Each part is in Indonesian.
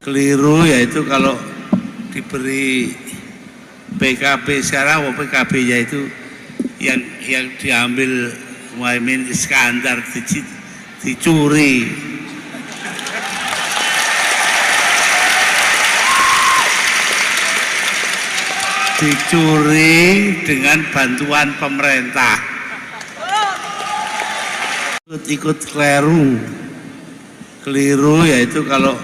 keliru yaitu kalau diberi PKB sekarang, PKB-nya itu yang diambil Muhaimin Iskandar dicuri. Dicuri dengan bantuan pemerintah. Ikut keliru yaitu kalau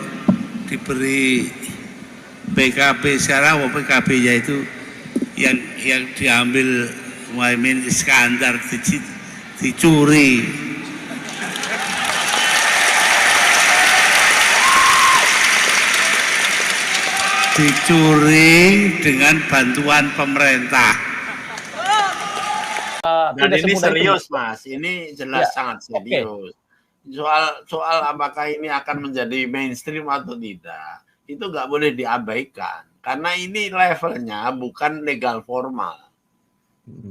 diberi PKB sekarang, PKB-nya itu yang diambil Muhaimin Iskandar dicuri. Dicuri dengan bantuan pemerintah. Dan ini serius, Mas. Ini jelas sangat serius. Soal apakah ini akan menjadi mainstream atau tidak, itu nggak boleh diabaikan. Karena ini levelnya bukan legal formal.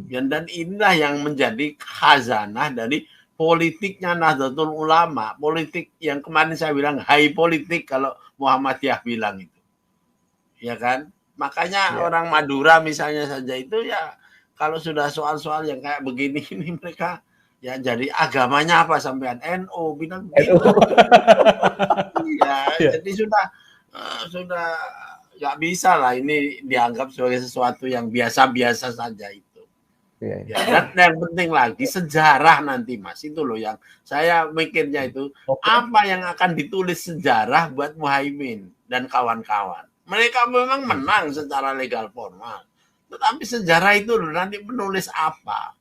Dan inilah yang menjadi khazanah dari politiknya Nahdlatul Ulama. Politik yang kemarin saya bilang high politik kalau Muhammadiyah bilang itu. Ya kan? Makanya orang Madura misalnya saja itu ya kalau sudah soal-soal yang kayak begini ini mereka ya jadi agamanya apa sampean NU bilang begitu. Jadi sudah nggak bisa lah ini dianggap sebagai sesuatu yang biasa-biasa saja itu. Dan yang penting lagi sejarah nanti, Mas, itu loh yang saya mikirnya itu apa yang akan ditulis sejarah buat Muhaimin dan kawan-kawan. Mereka memang menang secara legal formal, tetapi sejarah itu loh nanti menulis apa.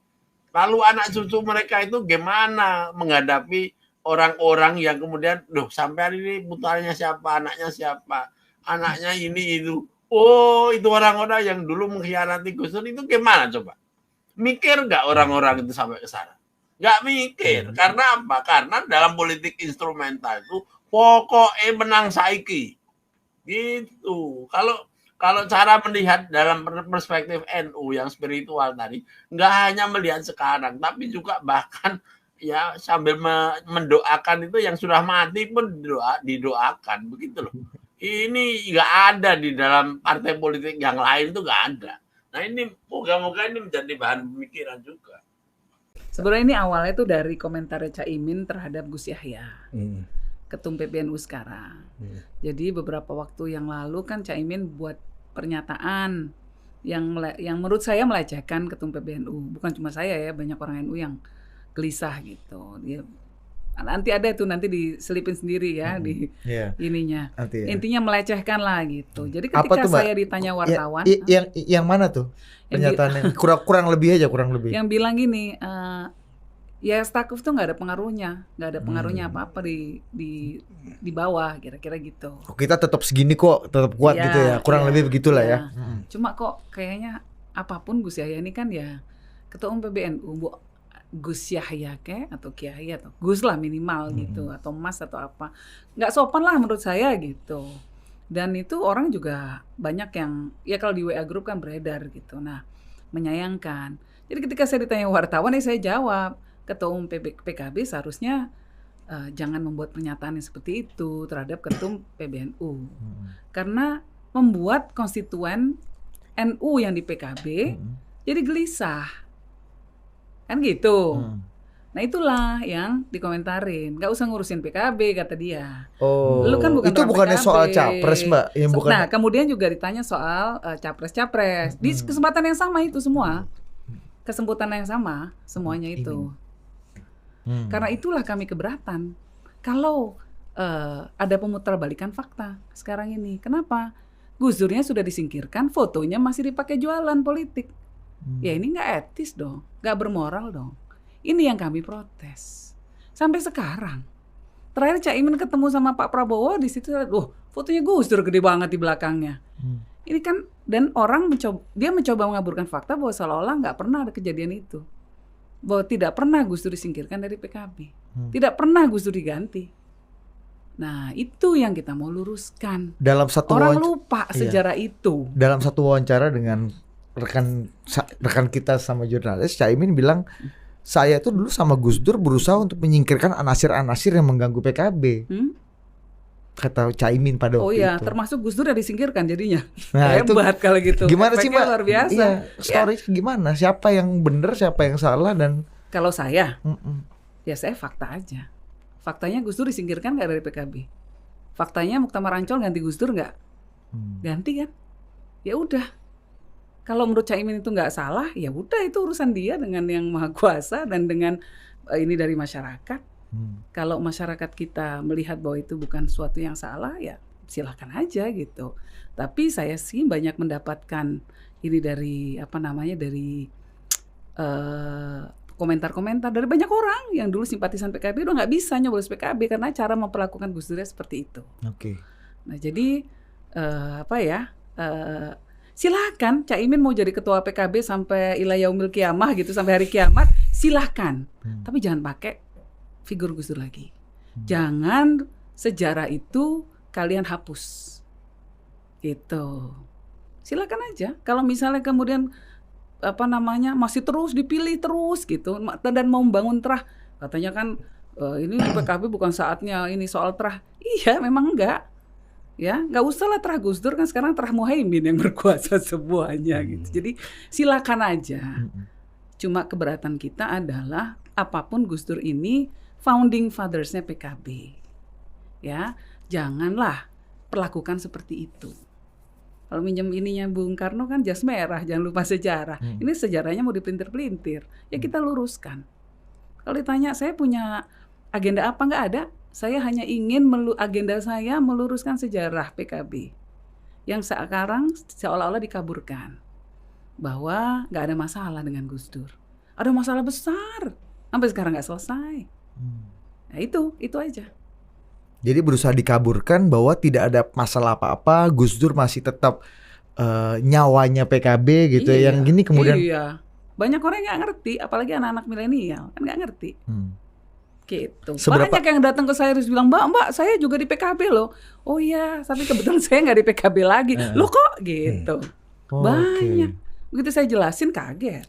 Lalu anak cucu mereka itu gimana menghadapi orang-orang yang kemudian, sampai ini putranya siapa, anaknya ini itu. Oh, itu orang-orang yang dulu mengkhianati Gus Dur itu gimana coba? Mikir nggak orang-orang itu sampai ke sana? Nggak mikir. Karena apa? Karena dalam politik instrumental itu pokoknya menang saiki. Gitu. Kalau cara melihat dalam perspektif NU yang spiritual tadi, nggak hanya melihat sekarang, tapi juga bahkan ya sambil mendoakan itu yang sudah mati pun didoakan, begitu loh. Ini nggak ada di dalam partai politik yang lain tuh nggak ada. Nah ini moga-moga ini menjadi bahan pemikiran juga. Sebenarnya ini awalnya tuh dari komentar Caimin terhadap Gus Yahya. Ketum PBNU sekarang. Jadi beberapa waktu yang lalu kan Caimin buat pernyataan yang menurut saya melecehkan Ketum PBNU. Bukan cuma saya ya, banyak orang NU yang gelisah gitu. Dia nanti ada tuh nanti diselipin sendiri ya di ininya. Intinya melecehkan lah gitu. Jadi ketika saya ditanya wartawan, yang mana tuh pernyataannya? kurang lebih aja, kurang lebih. Yang bilang gini, ya stakuf tuh nggak ada pengaruhnya apa-apa di bawah, kira-kira gitu. Kita tetap segini kok, tetap kuat gitu ya, kurang lebih begitulah ya. Cuma kok kayaknya apapun Gus Yahya ini kan ya ketua umum PBNU, Gus Yahya atau Kiai atau Gus lah minimal gitu, atau Mas atau apa, nggak sopan lah menurut saya gitu. Dan itu orang juga banyak yang ya kalau di WA grup kan beredar gitu. Nah menyayangkan. Jadi ketika saya ditanya wartawan saya jawab. Ketua umum PKB seharusnya jangan membuat pernyataan yang seperti itu terhadap ketum PBNU. Karena membuat konstituen NU yang di PKB jadi gelisah. Kan gitu. Nah itulah yang dikomentarin. Gak usah ngurusin PKB kata dia. Lu kan bukan itu bukannya PKB. Soal capres, Mbak. Nah kemudian juga ditanya soal capres-capres. Di kesempatan yang sama itu semua. Kesempatan yang sama semuanya itu. Karena itulah kami keberatan kalau ada pemutarbalikan fakta sekarang ini. Kenapa? Gus Durnya sudah disingkirkan, fotonya masih dipakai jualan politik. Ya ini nggak etis dong, nggak bermoral dong. Ini yang kami protes sampai sekarang. Terakhir Caimin ketemu sama Pak Prabowo di situ, fotonya Gus Dur gede banget di belakangnya. Ini kan dan orang mencoba mengaburkan fakta bahwa seolah-olah nggak pernah ada kejadian itu. Bahwa tidak pernah Gus Dur disingkirkan dari PKB. Tidak pernah Gus Dur diganti. Nah, itu yang kita mau luruskan. Orang lupa sejarah itu. Dalam satu wawancara dengan rekan kita sama jurnalis, Caimin bilang, saya itu dulu sama Gus Dur berusaha untuk menyingkirkan anasir-anasir yang mengganggu PKB. kata Caimin pada Oh waktu iya, itu. termasuk Gus Dur ya disingkirkan jadinya. Nah, itu Hebat kalau gitu. gimana sih Efeknya Mbak? luar biasa. Iya, Ya, story gimana? Siapa yang benar, siapa yang salah dan kalau saya, Mm-mm. ya saya fakta aja. Faktanya Gus Dur disingkirkan nggak dari PKB? Faktanya Muktamar Ancol ganti Gus Dur nggak? Ganti kan? Ya udah. Kalau menurut Caimin itu nggak salah, ya udah itu urusan dia dengan yang Maha Kuasa dan dengan ini dari masyarakat. Kalau masyarakat kita melihat bahwa itu bukan suatu yang salah, ya silahkan aja gitu. Tapi saya sih banyak mendapatkan ini dari dari komentar-komentar dari banyak orang yang dulu simpatisan PKB udah nggak bisa nyoblos PKB karena cara memperlakukan Gus Dur seperti itu. Oke. Nah jadi silakan Caimin mau jadi ketua PKB sampai ila yaumil kiamah gitu, sampai hari kiamat, silahkan. Tapi jangan pakai figur Gus Dur lagi. Jangan sejarah itu kalian hapus. Gitu. Silakan aja. Kalau misalnya kemudian masih terus dipilih terus gitu dan mau membangun terah, katanya kan ini PKB bukan saatnya ini soal terah. Iya, memang enggak. Ya, nggak usah lah terah Gus Dur, kan sekarang terah Muhaimin yang berkuasa semuanya gitu. Jadi silakan aja. Cuma keberatan kita adalah apapun Gus Dur ini founding fathers-nya PKB. Ya, janganlah perlakukan seperti itu. Kalau minjem ininya Bung Karno kan jas merah, jangan lupa sejarah. Ini sejarahnya mau dipelintir-pelintir, ya kita luruskan. Kalau ditanya saya punya agenda apa, nggak ada. Saya hanya ingin agenda saya meluruskan sejarah PKB yang sekarang seolah-olah dikaburkan, bahwa nggak ada masalah dengan Gus Dur. Ada masalah besar, sampai sekarang nggak selesai. Nah itu aja. Jadi berusaha dikaburkan bahwa tidak ada masalah apa-apa, Gus Dur masih tetap nyawanya PKB gitu. Iya, yang gini kemudian banyak orang yang nggak ngerti, apalagi anak-anak milenial kan nggak ngerti. Gitu. Seberapa... Banyak yang datang ke saya terus bilang, Mbak saya juga di PKB loh. Oh iya, tapi kebetulan saya nggak di PKB lagi. Loh kok gitu. Banyak. Begitu saya jelasin kaget.